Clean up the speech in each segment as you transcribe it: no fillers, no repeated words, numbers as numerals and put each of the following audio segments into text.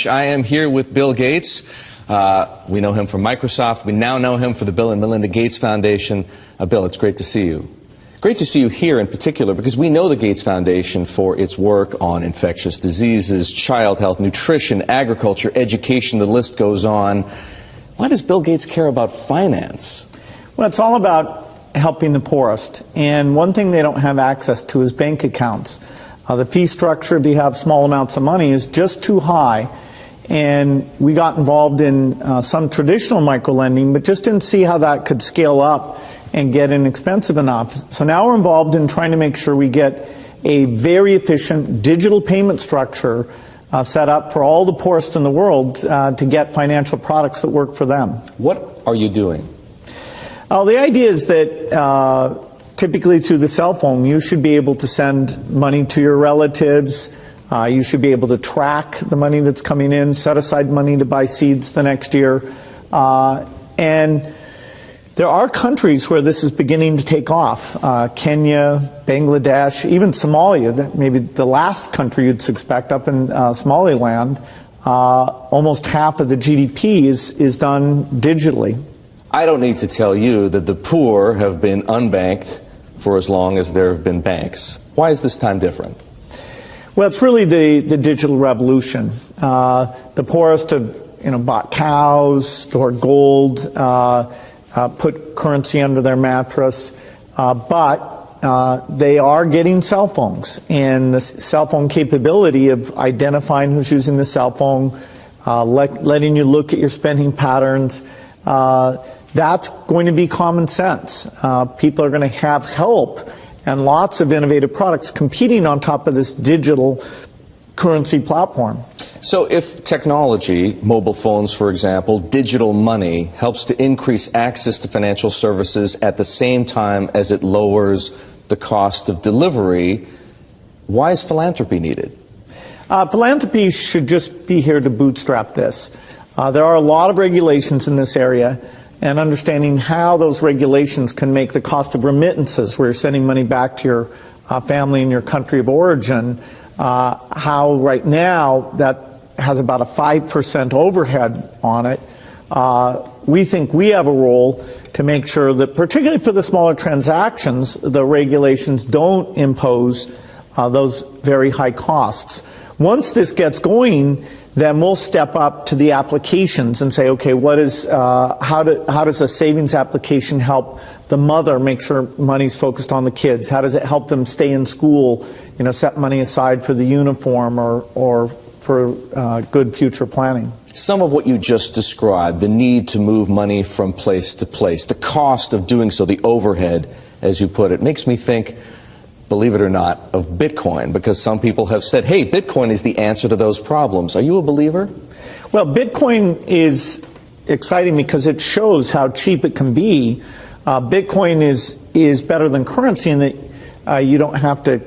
Speach. I am here with Bill Gates. We know him from Microsoft. We now know him for the Bill and Melinda Gates Foundation. Bill, it's great to see you. Great to see you here in particular because we know the Gates Foundation for its work on infectious diseases, child health, nutrition, agriculture, education, the list goes on. Why does Bill Gates care about finance? Well, it's all about helping the poorest. And one thing they don't have access to is bank accounts. The fee structure, if you have small amounts of money, is just too high. And we got involved in some traditional microlending, but just didn't see how that could scale up and get inexpensive enough. So now we're involved in trying to make sure we get a very efficient digital payment structure set up for all the poorest in the world to get financial products that work for them. What are you doing? The idea is that typically through the cell phone, you should be able to send money to your relatives. You should be able to track the money that's coming in, set aside money to buy seeds the next year. And there are countries where this is beginning to take off. Kenya, Bangladesh, even Somalia, maybe the last country you'd suspect up in Somaliland, almost half of the GDP is done digitally. I don't need to tell you that the poor have been unbanked for as long as there have been banks. Why is this time different? Well, it's really the digital revolution. The poorest have bought cows, stored gold, put currency under their mattress, but they are getting cell phones. And the cell phone capability of identifying who's using the cell phone, letting you look at your spending patterns, that's going to be common sense. People are going to have help and lots of innovative products competing on top of this digital currency platform. So if technology, mobile phones for example, digital money, helps to increase access to financial services at the same time as it lowers the cost of delivery, why is philanthropy needed? Philanthropy should just be here to bootstrap this. There are a lot of regulations in this area, and understanding how those regulations can make the cost of remittances, where you're sending money back to your family in your country of origin, how right now that has about a 5% overhead on it. We think we have a role to make sure that, particularly for the smaller transactions, the regulations don't impose those very high costs. Once this gets going, then we'll step up to the applications and say, okay, how does a savings application help the mother make sure money's focused on the kids? How does it help them stay in school, set money aside for the uniform or for good future planning? Some of what you just described, the need to move money from place to place, the cost of doing so, the overhead, as you put it, makes me think, believe it or not, of Bitcoin, because some people have said, hey, Bitcoin is the answer to those problems. Are you a believer? Well, Bitcoin is exciting because it shows how cheap it can be. Bitcoin is better than currency in that you don't have to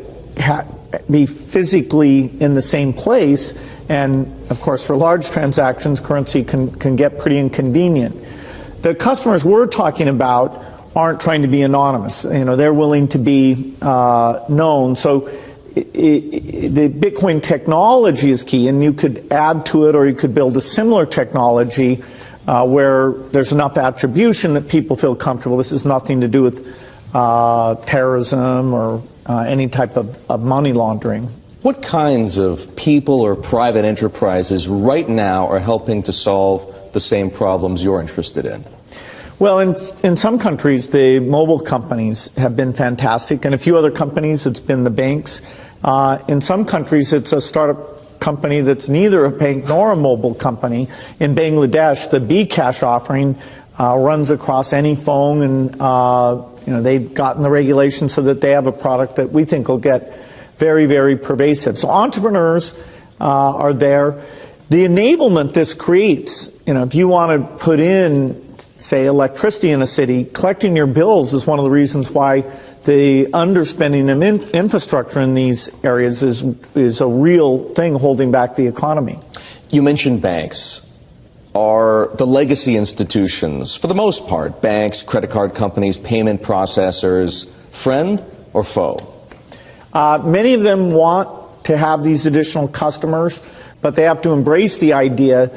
be physically in the same place. And, of course, for large transactions, currency can get pretty inconvenient. The customers we're talking about aren't trying to be anonymous. They're willing to be known. So the Bitcoin technology is key, and you could add to it, or you could build a similar technology where there's enough attribution that people feel comfortable. This has nothing to do with terrorism or any type of money laundering. What kinds of people or private enterprises right now are helping to solve the same problems you're interested in? Well, in some countries, the mobile companies have been fantastic. In a few other companies, it's been the banks. In some countries, it's a startup company that's neither a bank nor a mobile company. In Bangladesh, the bKash offering runs across any phone, and they've gotten the regulations so that they have a product that we think will get very, very pervasive. So entrepreneurs are there. The enablement this creates, if you want to put in, say, electricity in a city, collecting your bills is one of the reasons why the underspending of infrastructure in these areas is a real thing holding back the economy. You mentioned banks. Are the legacy institutions, for the most part, banks, credit card companies, payment processors, friend or foe? Many of them want to have these additional customers, but they have to embrace the idea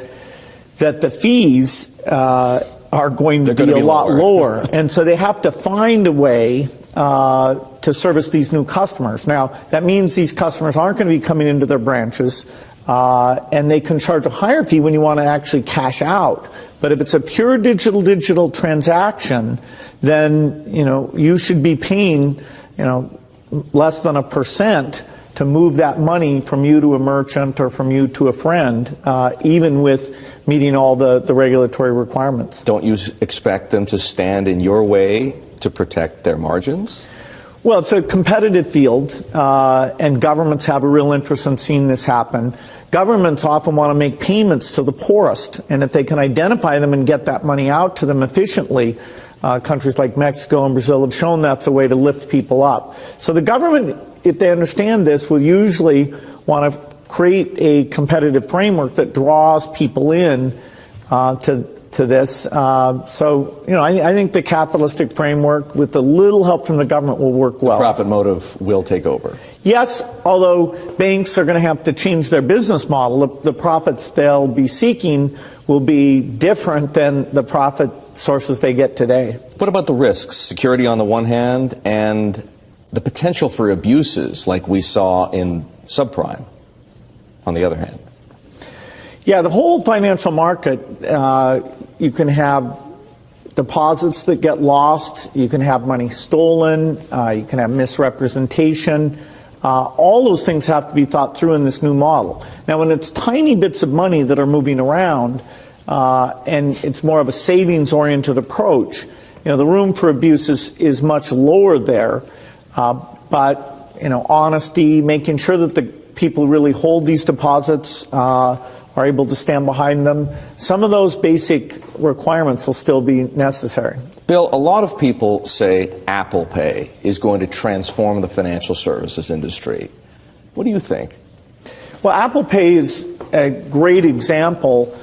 that the fees are going to be a lot lower. And so they have to find a way to service these new customers. Now, that means these customers aren't going to be coming into their branches, and they can charge a higher fee when you want to actually cash out. But if it's a pure digital transaction, then, you should be paying, less than 1% to move that money from you to a merchant or from you to a friend, even with meeting all the regulatory requirements. Don't you expect them to stand in your way to protect their margins? Well, it's a competitive field, and governments have a real interest in seeing this happen. Governments often want to make payments to the poorest, and if they can identify them and get that money out to them efficiently, countries like Mexico and Brazil have shown that's a way to lift people up. So the government, if they understand this, will usually want to create a competitive framework that draws people in to this. I think the capitalistic framework, with a little help from the government, will work well. The profit motive will take over. Yes, although banks are going to have to change their business model. The profits they'll be seeking will be different than the profit sources they get today. What about the risks? Security on the one hand, and the potential for abuses like we saw in subprime on the other hand. Yeah, the whole financial market, you can have deposits that get lost, you can have money stolen, you can have misrepresentation. All those things have to be thought through in this new model. Now, when it's tiny bits of money that are moving around, and it's more of a savings-oriented approach, the room for abuse is much lower there. But honesty, making sure that the people who really hold these deposits are able to stand behind them. Some of those basic requirements will still be necessary. Bill, a lot of people say Apple Pay is going to transform the financial services industry. What do you think? Well, Apple Pay is a great example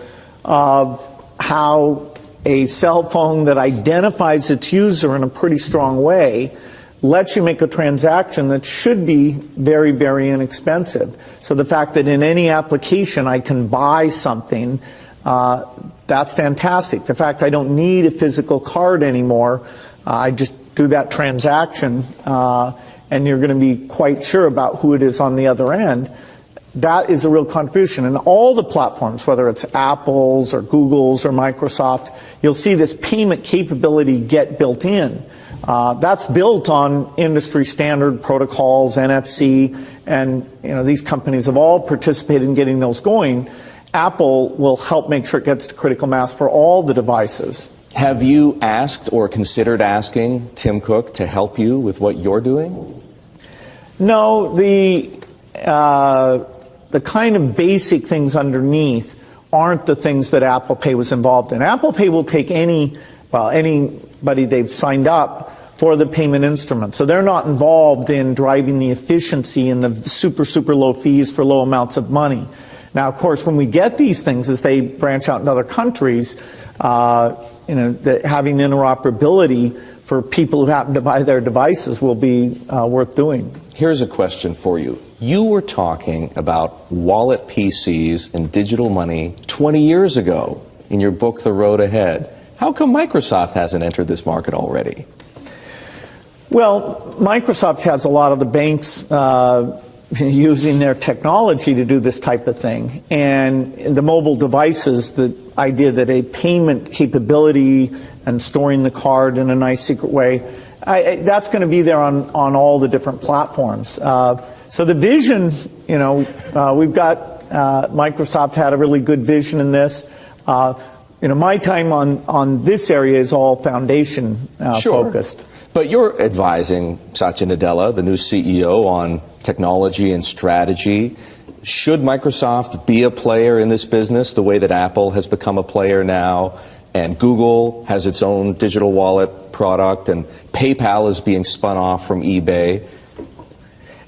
of how a cell phone that identifies its user in a pretty strong way lets you make a transaction that should be very, very inexpensive. So the fact that in any application I can buy something, that's fantastic. The fact I don't need a physical card anymore, I just do that transaction, and you're going to be quite sure about who it is on the other end. That is a real contribution. And all the platforms, whether it's Apple's or Google's or Microsoft, you'll see this payment capability get built in. That's built on industry standard protocols, NFC, and these companies have all participated in getting those going. Apple will help make sure it gets to critical mass for all the devices. Have you asked or considered asking Tim Cook to help you with what you're doing? No, the kind of basic things underneath aren't the things that Apple Pay was involved in. Apple Pay will take anybody they've signed up for the payment instrument. So they're not involved in driving the efficiency and the super low fees for low amounts of money. Now, of course, when we get these things, as they branch out in other countries, having interoperability for people who happen to buy their devices will be worth doing. Here's a question for you. You were talking about wallet PCs and digital money 20 years ago in your book, The Road Ahead. How come Microsoft hasn't entered this market already? Well, Microsoft has a lot of the banks using their technology to do this type of thing. And the mobile devices, the idea that a payment capability and storing the card in a nice secret way, that's going to be there on all the different platforms. So the vision, we've got, Microsoft had a really good vision in this. My time on this area is all foundation focused. But you're advising Satya Nadella, the new CEO, on technology and strategy. Should Microsoft be a player in this business the way that Apple has become a player now, and Google has its own digital wallet product, and PayPal is being spun off from eBay?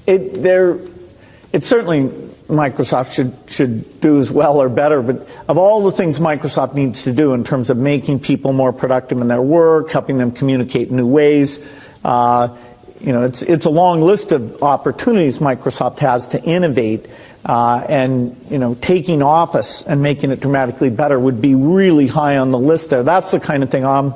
It's certainly Microsoft should do as well or better, but of all the things Microsoft needs to do in terms of making people more productive in their work, helping them communicate in new ways, it's a long list of opportunities Microsoft has to innovate. and taking office and making it dramatically better would be really high on the list there. That's the kind of thing I'm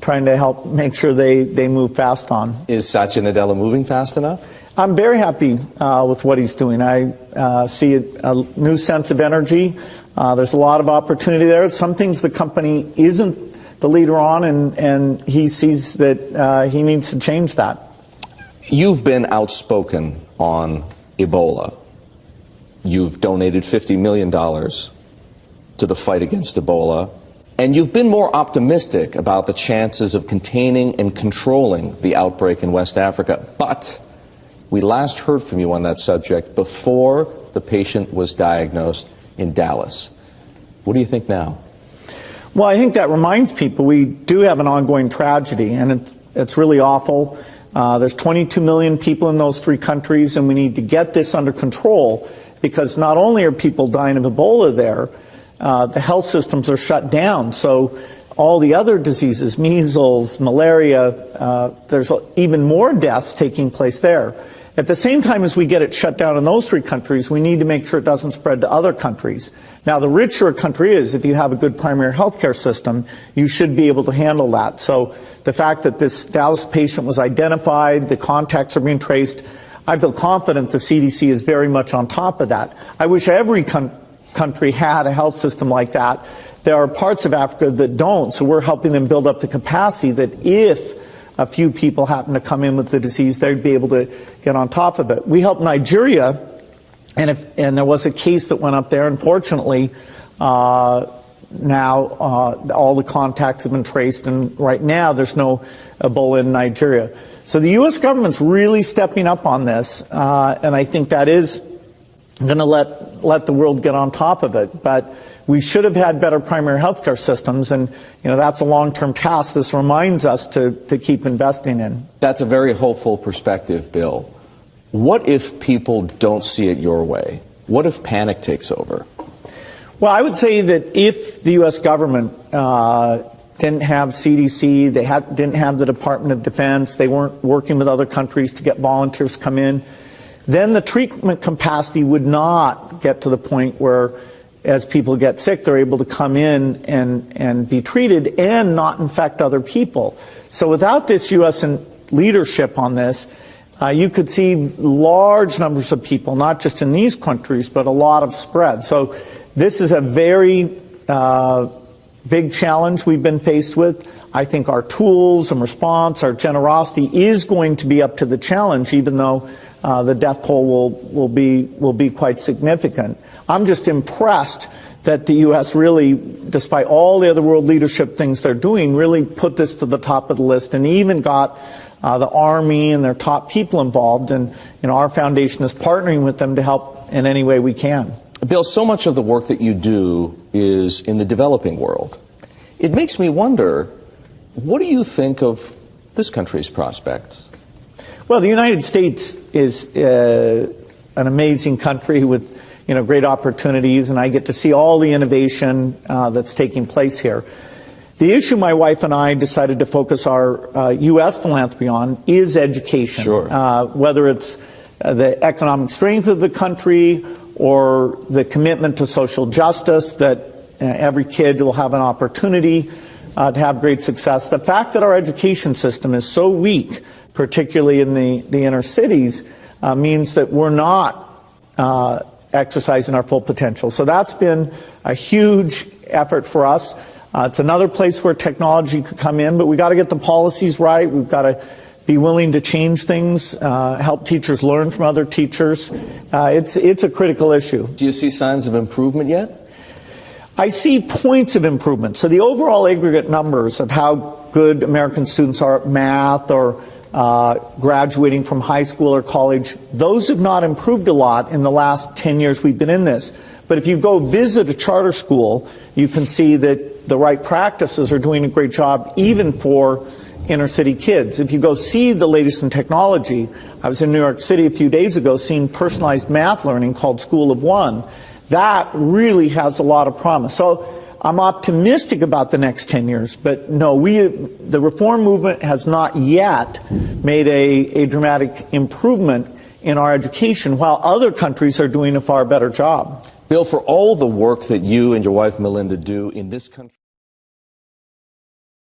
trying to help make sure they move fast on. Is Satya Nadella moving fast enough? I'm very happy with what he's doing. I see a new sense of energy. There's a lot of opportunity there. Some things the company isn't the leader on, and he sees that he needs to change that. You've been outspoken on Ebola. You've donated $50 million to the fight against Ebola. And you've been more optimistic about the chances of containing and controlling the outbreak in West Africa. But we last heard from you on that subject before the patient was diagnosed in Dallas. What do you think now? Well, I think that reminds people we do have an ongoing tragedy, and it's really awful. There's 22 million people in those 3 countries, and we need to get this under control, because not only are people dying of Ebola there, the health systems are shut down. So all the other diseases, measles, malaria, there's even more deaths taking place there. At the same time as we get it shut down in those 3 countries, we need to make sure it doesn't spread to other countries. Now, the richer a country is, if you have a good primary health care system, you should be able to handle that. So the fact that this Dallas patient was identified, the contacts are being traced, I feel confident the CDC is very much on top of that. I wish every country had a health system like that. There are parts of Africa that don't, so we're helping them build up the capacity that if a few people happen to come in with the disease, they'd be able to get on top of it. We helped Nigeria, and there was a case that went up there. Unfortunately, now all the contacts have been traced, and right now there's no Ebola in Nigeria. So the U.S. government's really stepping up on this, and I think that is going to let the world get on top of it. But we should have had better primary health care systems, and that's a long-term task. This reminds us to keep investing in. That's a very hopeful perspective, Bill. What if people don't see it your way? What if panic takes over? Well, I would say that if the U.S. government didn't have CDC, they didn't have the Department of Defense, they weren't working with other countries to get volunteers to come in, then the treatment capacity would not get to the point where, as people get sick, they're able to come in and be treated and not infect other people. So without this U.S. leadership on this, you could see large numbers of people, not just in these countries, but a lot of spread. So this is a very big challenge we've been faced with. I think our tools and response, our generosity is going to be up to the challenge, even though the death toll will be quite significant. I'm just impressed that the U.S. really, despite all the other world leadership things they're doing, really put this to the top of the list, and even got the Army and their top people involved. And our foundation is partnering with them to help in any way we can. Bill, so much of the work that you do is in the developing world. It makes me wonder, what do you think of this country's prospects? Well, the United States is an amazing country with great opportunities, and I get to see all the innovation that's taking place here. The issue my wife and I decided to focus our U.S. philanthropy on is education. Sure. Whether it's the economic strength of the country or the commitment to social justice, that every kid will have an opportunity to have great success. The fact that our education system is so weak, particularly in the inner cities, means that we're not exercising our full potential. So that's been a huge effort for us. It's another place where technology could come in, but we got to get the policies right. We've got to be willing to change things, help teachers learn from other teachers. It's a critical issue. Do you see signs of improvement yet? I see points of improvement. So the overall aggregate numbers of how good American students are at math or graduating from high school or college, those have not improved a lot in the last 10 years we've been in this. But if you go visit a charter school, you can see that the right practices are doing a great job even for inner city kids. If you go see the latest in technology, I was in New York City a few days ago seeing personalized math learning called School of One. That really has a lot of promise. So I'm optimistic about the next 10 years, but no, the reform movement has not yet made a dramatic improvement in our education while other countries are doing a far better job. Bill, for all the work that you and your wife Melinda do in this country.